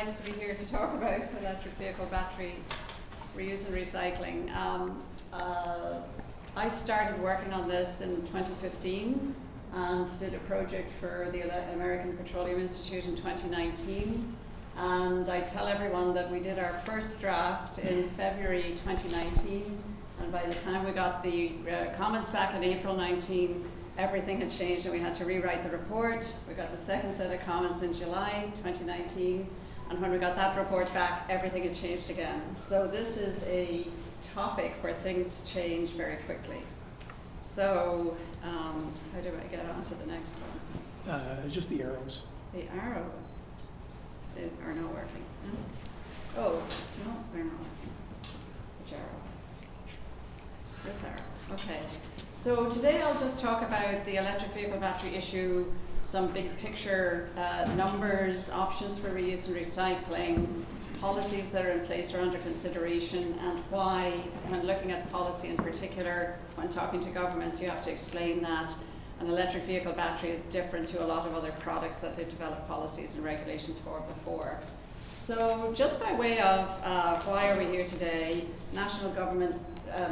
delighted to be here to talk about electric vehicle battery reuse and recycling. I started working on this in 2015 and did a project for the American Petroleum Institute in 2019. And I tell everyone that we did our first draft in February 2019, and by the time we got the comments back in April 19, everything had changed and we had to rewrite the report. We got the second set of comments in July 2019, and when we got that report back, everything had changed again. So this is a topic where things change very quickly. So how do I get on to the next one? Just the arrows. The arrows are not working. Oh, no, they're not working. Which arrow? This arrow, okay. So today I'll just talk about the electric vehicle battery issue, some big picture numbers, options for reuse and recycling, policies that are in place or under consideration, and why, when looking at policy in particular, when talking to governments, you have to explain that an electric vehicle battery is different to a lot of other products that they've developed policies and regulations for before. So just by way of why are we here today, national government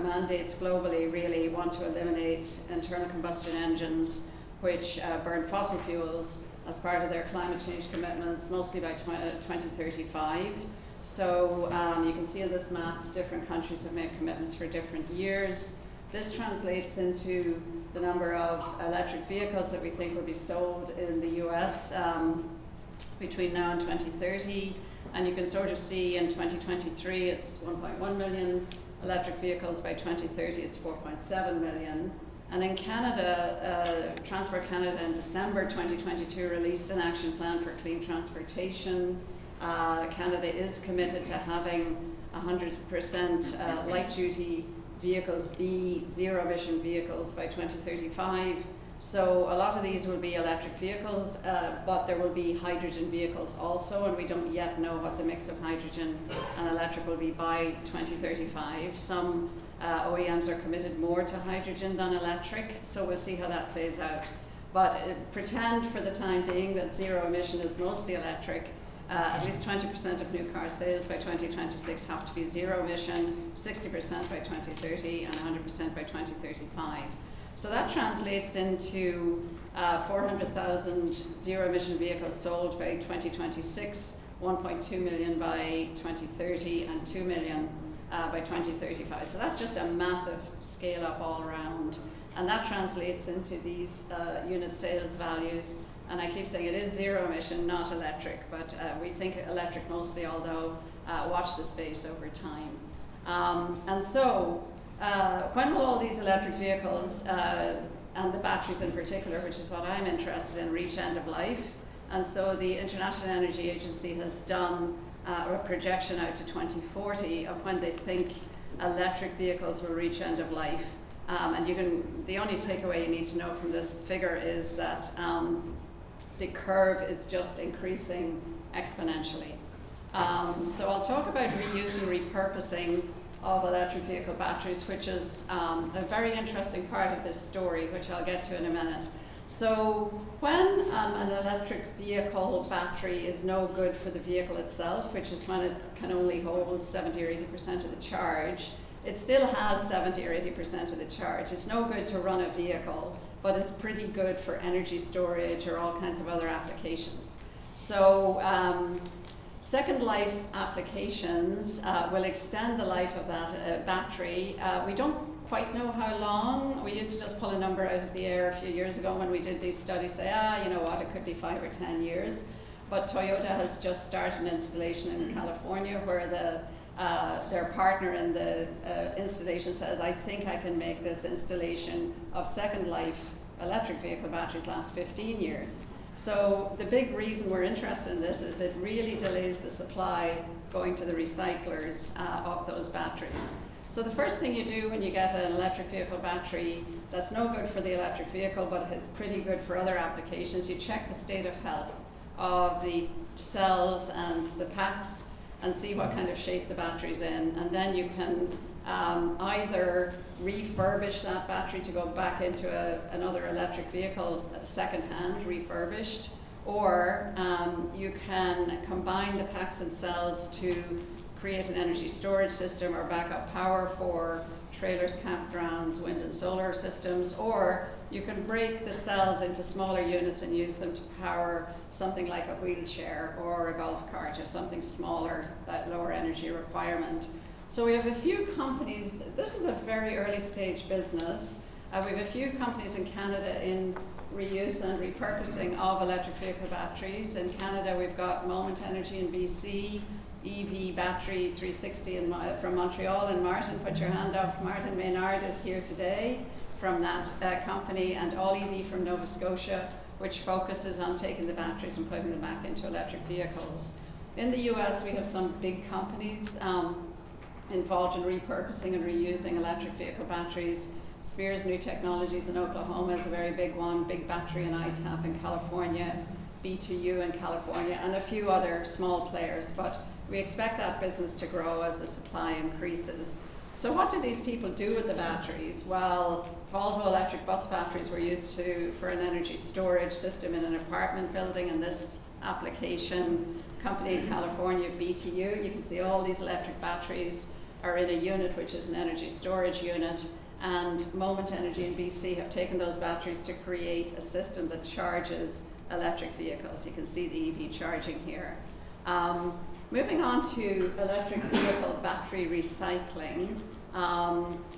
mandates globally really want to eliminate internal combustion engines which burn fossil fuels as part of their climate change commitments, mostly by 2035. So you can see in this map, different countries have made commitments for different years. This translates into the number of electric vehicles that we think will be sold in the US between now and 2030. And you can sort of see in 2023 it's 1.1 million electric vehicles. By 2030 it's 4.7 million. And in Canada, Transport Canada in December 2022 released an action plan for clean transportation. Canada is committed to having 100% light-duty vehicles be zero-emission vehicles by 2035. So a lot of these will be electric vehicles, but there will be hydrogen vehicles also, and we don't yet know what the mix of hydrogen and electric will be by 2035. Some OEMs are committed more to hydrogen than electric, so we'll see how that plays out. But pretend for the time being that zero emission is mostly electric. At least 20% of new car sales by 2026 have to be zero emission, 60% by 2030, and 100% by 2035. So that translates into 400,000 zero emission vehicles sold by 2026, 1.2 million by 2030, and 2 million by 2035. So that's just a massive scale up all around. And that translates into these unit sales values. And I keep saying it is zero emission, not electric, but we think electric mostly, although watch the space over time. And so when will all these electric vehicles, and the batteries in particular, which is what I'm interested in, reach end of life? And so the International Energy Agency has done a projection out to 2040 of when they think electric vehicles will reach end of life. And the only takeaway you need to know from this figure is that the curve is just increasing exponentially. So I'll talk about reuse and repurposing of electric vehicle batteries, which is a very interesting part of this story, which I'll get to in a minute. So when an electric vehicle battery is no good for the vehicle itself, which is when it can only hold 70 or 80% of the charge, it still has 70 or 80% of the charge. It's no good to run a vehicle, but it's pretty good for energy storage or all kinds of other applications. So second life applications will extend the life of that battery. We don't quite know how long. We used to just pull a number out of the air a few years ago when we did these studies, say, you know what, it could be 5 or 10 years. But Toyota has just started an installation in California where their partner in the installation says, I think I can make this installation of second life electric vehicle batteries last 15 years. So the big reason we're interested in this is it really delays the supply going to the recyclers of those batteries. So the first thing you do when you get an electric vehicle battery that's no good for the electric vehicle but is pretty good for other applications, you check the state of health of the cells and the packs and see what kind of shape the battery's in, and then you can either refurbish that battery to go back into another electric vehicle second-hand refurbished, or you can combine the packs and cells to create an energy storage system or backup power for trailers, campgrounds, wind and solar systems, or you can break the cells into smaller units and use them to power something like a wheelchair or a golf cart or something smaller, that lower energy requirement. So we have a few companies. This is a very early stage business. We have a few companies in Canada in reuse and repurposing of electric vehicle batteries. In Canada, we've got Moment Energy in BC, EV Battery 360 from Montreal, and Martin, put your hand up. Martin Maynard is here today from that company, and All EV from Nova Scotia, which focuses on taking the batteries and putting them back into electric vehicles. In the US, we have some big companies involved in repurposing and reusing electric vehicle batteries. Spears New Technologies in Oklahoma is a very big one, Big Battery and ITAP in California, B2U in California, and a few other small players, but we expect that business to grow as the supply increases. So what do these people do with the batteries? Well, Volvo electric bus batteries were used for an energy storage system in an apartment building. In this application, company in California, B2U, you can see all these electric batteries are in a unit which is an energy storage unit, and Moment Energy in BC have taken those batteries to create a system that charges electric vehicles. You can see the EV charging here. Moving on to electric vehicle battery recycling.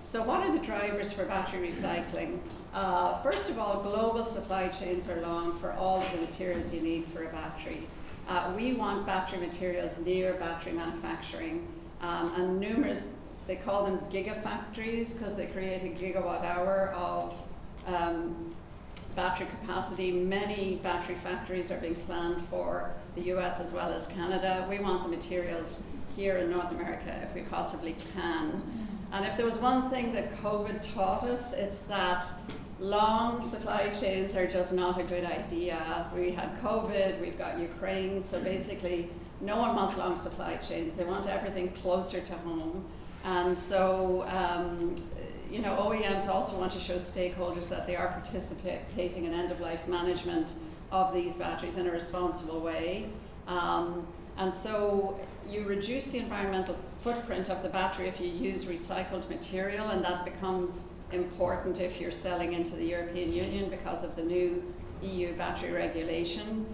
So what are the drivers for battery recycling? First of all, global supply chains are long for all of the materials you need for a battery. We want battery materials near battery manufacturing, and numerous, they call them gigafactories because they create a gigawatt hour of battery capacity. Many battery factories are being planned for the US as well as Canada. We want the materials here in North America if we possibly can. And if there was one thing that COVID taught us, it's that long supply chains are just not a good idea. We had COVID, we've got Ukraine, so basically no one wants long supply chains. They want everything closer to home. And so, OEMs also want to show stakeholders that they are participating in end-of-life management of these batteries in a responsible way. And so you reduce the environmental footprint of the battery if you use recycled material, and that becomes important if you're selling into the European Union because of the new EU battery regulation,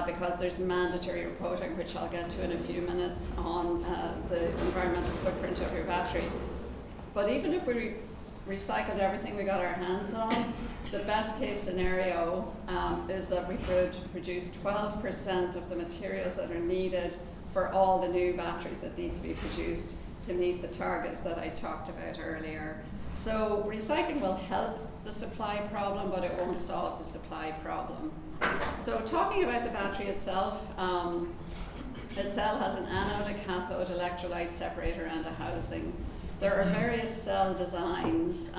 because there's mandatory reporting, which I'll get to in a few minutes, on the environmental footprint of your battery. But even if we recycled everything we got our hands on, the best case scenario is that we could produce 12% of the materials that are needed for all the new batteries that need to be produced to meet the targets that I talked about earlier. So recycling will help the supply problem, but it won't solve the supply problem. So talking about the battery itself, a cell has an anode, a cathode, electrolyte separator, and a housing. There are various cell designs,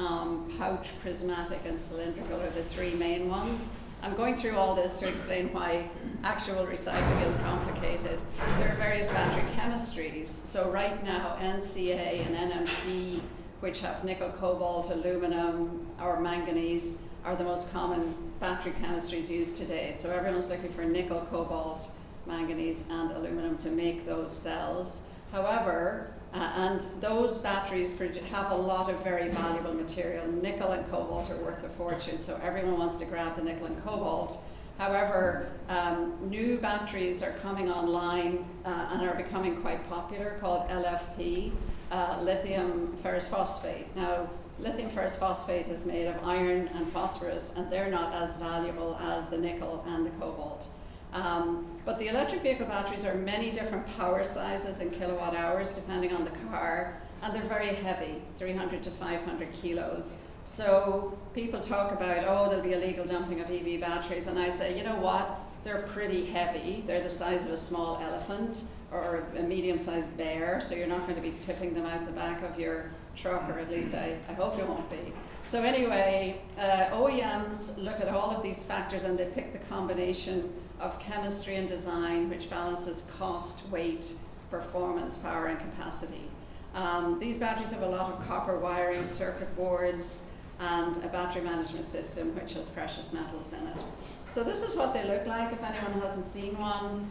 pouch, prismatic, and cylindrical are the three main ones. I'm going through all this to explain why actual recycling is complicated. There are various battery chemistries. So right now, NCA and NMC, which have nickel, cobalt, aluminum, or manganese, are the most common battery chemistries used today. So everyone's looking for nickel, cobalt, manganese, and aluminum to make those cells. However, and those batteries have a lot of very valuable material. Nickel and cobalt are worth a fortune, so everyone wants to grab the nickel and cobalt. However, new batteries are coming online and are becoming quite popular, called LFP, lithium ferrous phosphate. Now, lithium ferrous phosphate is made of iron and phosphorus, and they're not as valuable as the nickel and the cobalt. But the electric vehicle batteries are many different power sizes in kilowatt hours depending on the car, and they're very heavy, 300 to 500 kilos. So people talk about, oh, there'll be illegal dumping of EV batteries, and I say, you know what, they're pretty heavy. They're the size of a small elephant or a medium-sized bear, so you're not going to be tipping them out the back of your truck, or at least I hope you won't be. So anyway, OEMs look at all of these factors and they pick the combination of chemistry and design which balances cost, weight, performance, power, and capacity. These batteries have a lot of copper wiring, circuit boards, and a battery management system which has precious metals in it. So this is what they look like if anyone hasn't seen one.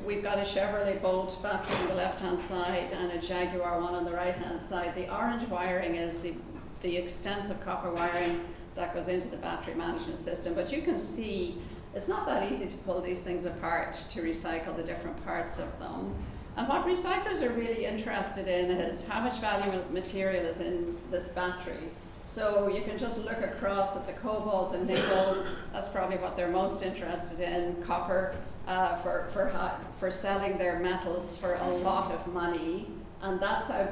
We've got a Chevrolet Bolt battery on the left-hand side and a Jaguar one on the right-hand side. The orange wiring is the extensive copper wiring that goes into the battery management system. But you can see it's not that easy to pull these things apart to recycle the different parts of them. And what recyclers are really interested in is how much valuable material is in this battery. So you can just look across at the cobalt and nickel. That's probably what they're most interested in. Copper for selling their metals for a lot of money. And that's how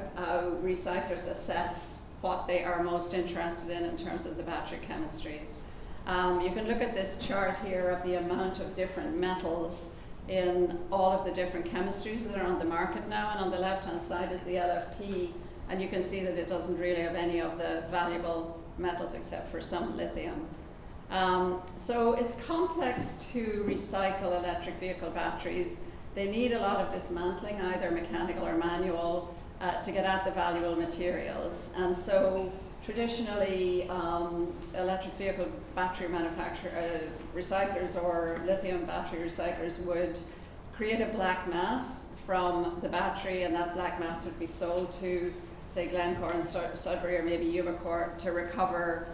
recyclers assess what they are most interested in terms of the battery chemistries. You can look at this chart here of the amount of different metals in all of the different chemistries that are on the market now, and on the left-hand side is the LFP, and you can see that it doesn't really have any of the valuable metals except for some lithium. So it's complex to recycle electric vehicle batteries. They need a lot of dismantling, either mechanical or manual, to get at the valuable materials. And so traditionally, electric vehicle battery recyclers or lithium battery recyclers would create a black mass from the battery, and that black mass would be sold to, say, Glencore and Sudbury or maybe Umicore to recover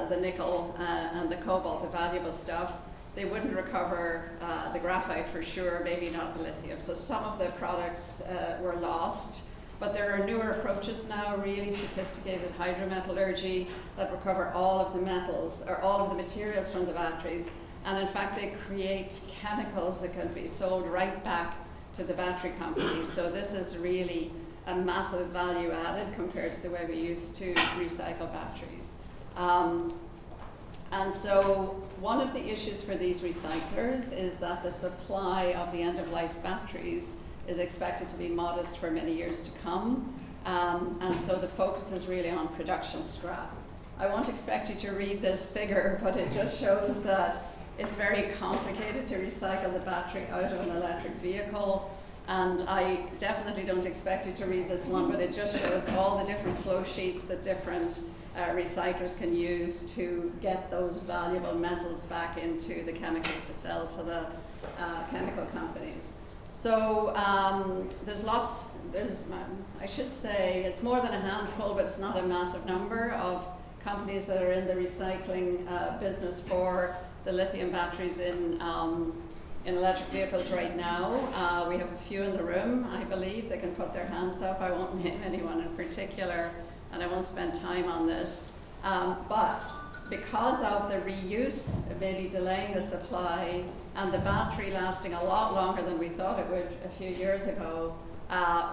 the nickel and the cobalt, the valuable stuff. They wouldn't recover the graphite for sure, maybe not the lithium. So some of the products were lost. But there are newer approaches now, really sophisticated hydrometallurgy that recover all of the metals or all of the materials from the batteries. And in fact, they create chemicals that can be sold right back to the battery companies. So this is really a massive value added compared to the way we used to recycle batteries. And so one of the issues for these recyclers is that the supply of the end-of-life batteries is expected to be modest for many years to come. And so the focus is really on production scrap. I won't expect you to read this figure, but it just shows that it's very complicated to recycle the battery out of an electric vehicle. And I definitely don't expect you to read this one, but it just shows all the different flow sheets that different recyclers can use to get those valuable metals back into the chemicals to sell to the chemical companies. So I should say it's more than a handful, but it's not a massive number of companies that are in the recycling business for the lithium batteries in electric vehicles right now. We have a few in the room, I believe. They can put their hands up. I won't name anyone in particular, and I won't spend time on this. But because of the reuse, maybe delaying the supply, and the battery lasting a lot longer than we thought it would a few years ago,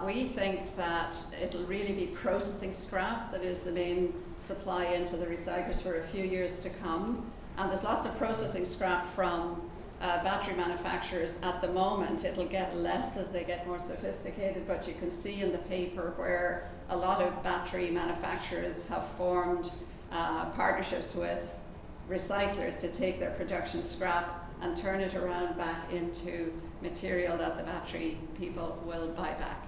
we think that it'll really be processing scrap that is the main supply into the recyclers for a few years to come. And there's lots of processing scrap from battery manufacturers at the moment. It'll get less as they get more sophisticated, but you can see in the paper where a lot of battery manufacturers have formed partnerships with recyclers to take their production scrap and turn it around back into material that the battery people will buy back.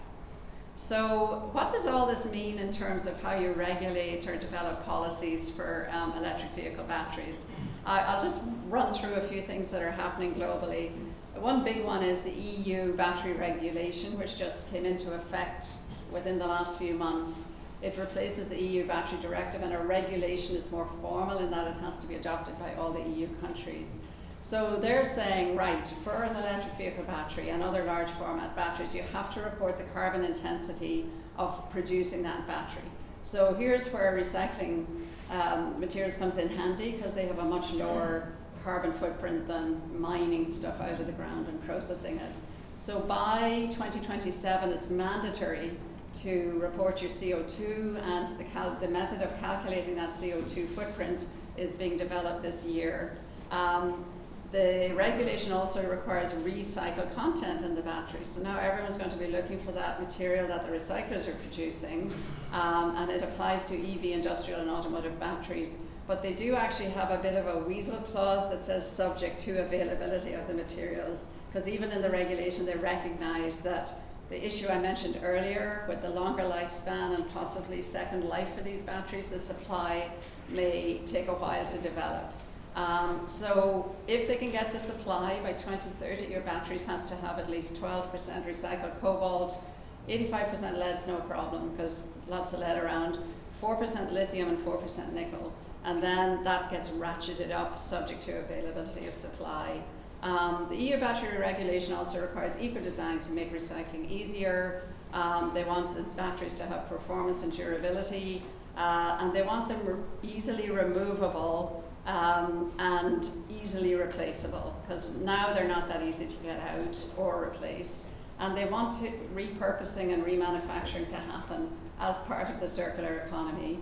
So what does all this mean in terms of how you regulate or develop policies for electric vehicle batteries? I'll just run through a few things that are happening globally. One big one is the EU battery regulation, which just came into effect within the last few months. It replaces the EU battery directive, and a regulation is more formal in that it has to be adopted by all the EU countries. So they're saying, right, for an electric vehicle battery and other large format batteries, you have to report the carbon intensity of producing that battery. So here's where recycling materials comes in handy, because they have a much lower carbon footprint than mining stuff out of the ground and processing it. So by 2027, it's mandatory to report your CO2, and the method of calculating that CO2 footprint is being developed this year. The regulation also requires recycled content in the batteries. So now everyone's going to be looking for that material that the recyclers are producing, and it applies to EV, industrial and automotive batteries. But they do actually have a bit of a weasel clause that says subject to availability of the materials, because even in the regulation they recognize that the issue I mentioned earlier with the longer lifespan and possibly second life for these batteries, the supply may take a while to develop. So if they can get the supply by 2030, your batteries has to have at least 12% recycled cobalt, 85% lead's no problem because lots of lead around, 4% lithium and 4% nickel. And then that gets ratcheted up subject to availability of supply. The EU battery regulation also requires eco-design to make recycling easier. They want the batteries to have performance and durability, and they want them easily removable and easily replaceable, because now they're not that easy to get out or replace. And they want repurposing and remanufacturing to happen as part of the circular economy.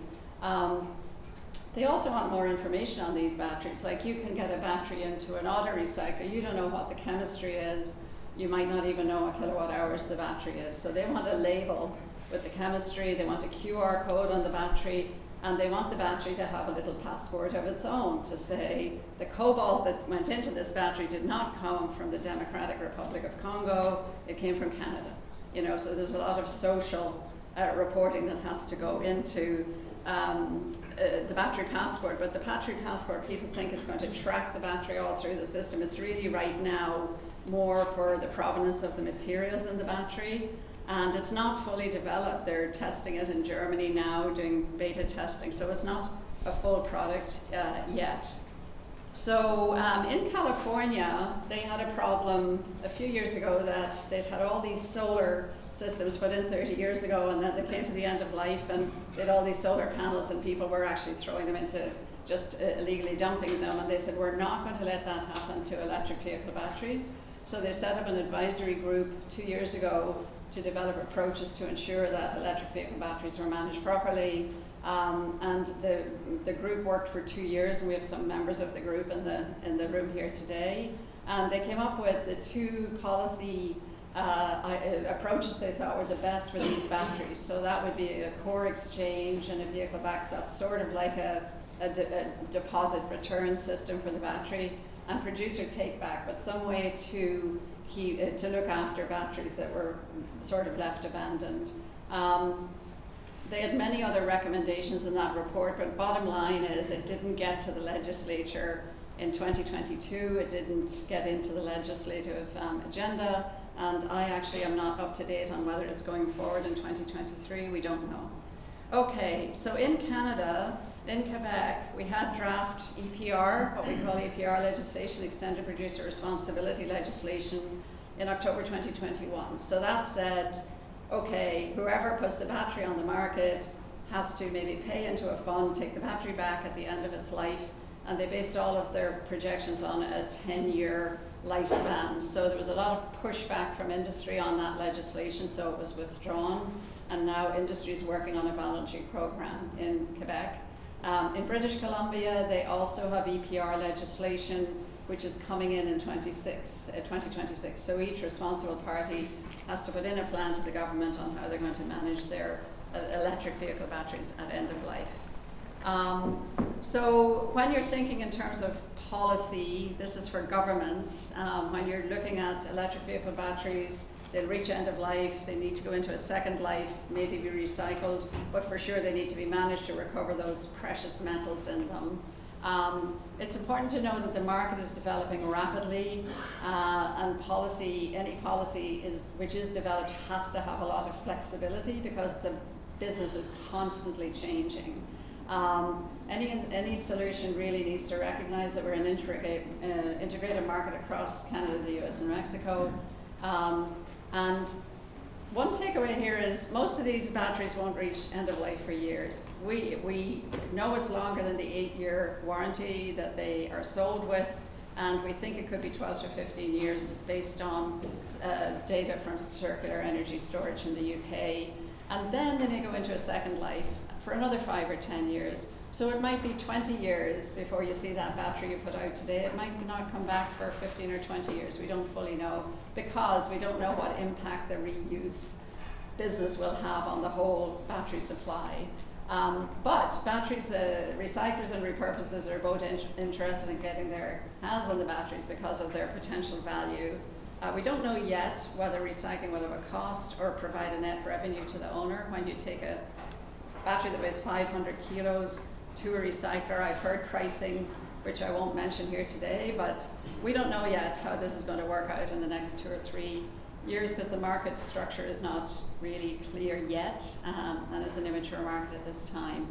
They also want more information on these batteries. Like, you can get a battery into an auto recycler, you don't know what the chemistry is, you might not even know what kilowatt hours the battery is. So they want a label with the chemistry, they want a QR code on the battery, and they want the battery to have a little passport of its own to say the cobalt that went into this battery did not come from the Democratic Republic of Congo, it came from Canada. You know, so there's a lot of social reporting that has to go into the battery passport. But the battery passport, people think it's going to track the battery all through the system. It's really right now more for the provenance of the materials in the battery, and it's not fully developed. They're testing it in Germany now, doing beta testing, so it's not a full product yet. So in California, they had a problem a few years ago that they'd had all these solar systems put in 30 years ago, and then they came to the end of life and they had all these solar panels, and people were actually throwing them into just illegally dumping them, and they said, we're not going to let that happen to electric vehicle batteries. So they set up an advisory group 2 years ago to develop approaches to ensure that electric vehicle batteries were managed properly. And the group worked for 2 years, and we have some members of the group in the room here today. And they came up with the 2 policy approaches they thought were the best for these batteries. So that would be a core exchange and a vehicle backstop, sort of like a deposit return system for the battery, and producer take back, but some way to look after batteries that were sort of left abandoned. They had many other recommendations in that report, but bottom line is it didn't get to the legislature in 2022. It didn't get into the legislative agenda, and I actually am not up to date on whether it's going forward in 2023. We don't know. Okay, so in Canada, in Quebec, we had draft EPR, what we call EPR legislation, Extended Producer Responsibility legislation, in October 2021. So that said, okay, whoever puts the battery on the market has to maybe pay into a fund, take the battery back at the end of its life, and they based all of their projections on a 10-year lifespan. So there was a lot of pushback from industry on that legislation, so it was withdrawn, and now industry is working on a voluntary program in Quebec. In British Columbia, they also have EPR legislation, which is coming in 2026. So each responsible party has to put in a plan to the government on how they're going to manage their electric vehicle batteries at end of life. So when you're thinking in terms of policy, this is for governments. When you're looking at electric vehicle batteries, they'll reach end of life, they need to go into a second life, maybe be recycled, but for sure they need to be managed to recover those precious metals in them. It's important to know that the market is developing rapidly, and any policy which is developed has to have a lot of flexibility because the business is constantly changing. Any solution really needs to recognize that we're an integrated market across Canada, the US, and Mexico. And one takeaway here is most of these batteries won't reach end of life for years. We know it's longer than the 8-year warranty that they are sold with, and we think it could be 12 to 15 years based on data from Circular Energy Storage in the UK. And then they may go into a second life for another 5 or 10 years. So it might be 20 years before you see that battery you put out today. It might not come back for 15 or 20 years. We don't fully know because we don't know what impact the reuse business will have on the whole battery supply. But batteries, recyclers and repurposers are both interested in getting their hands on the batteries because of their potential value. We don't know yet whether recycling will have a cost or provide a net revenue to the owner. When you take a battery that weighs 500 kilos to a recycler, I've heard pricing, which I won't mention here today, but we don't know yet how this is going to work out in the next 2 or 3 years, because the market structure is not really clear yet, and it's an immature market at this time.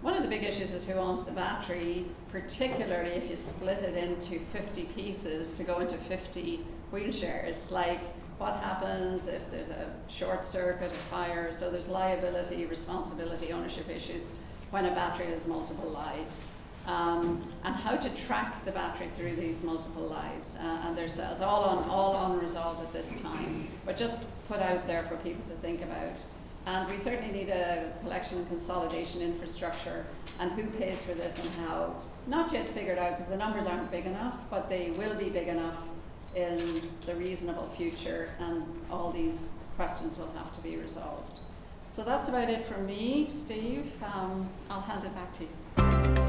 One of the big issues is who owns the battery, particularly if you split it into 50 pieces to go into 50 wheelchairs. Like, what happens if there's a short circuit, a fire? So there's liability, responsibility, ownership issues when a battery has multiple lives. And how to track the battery through these multiple lives and their cells, all unresolved at this time, but just put out there for people to think about. And we certainly need a collection and consolidation infrastructure, and who pays for this and how. Not yet figured out, because the numbers aren't big enough, but they will be big enough in the reasonable future, and all these questions will have to be resolved. So that's about it from me, Steve. I'll hand it back to you.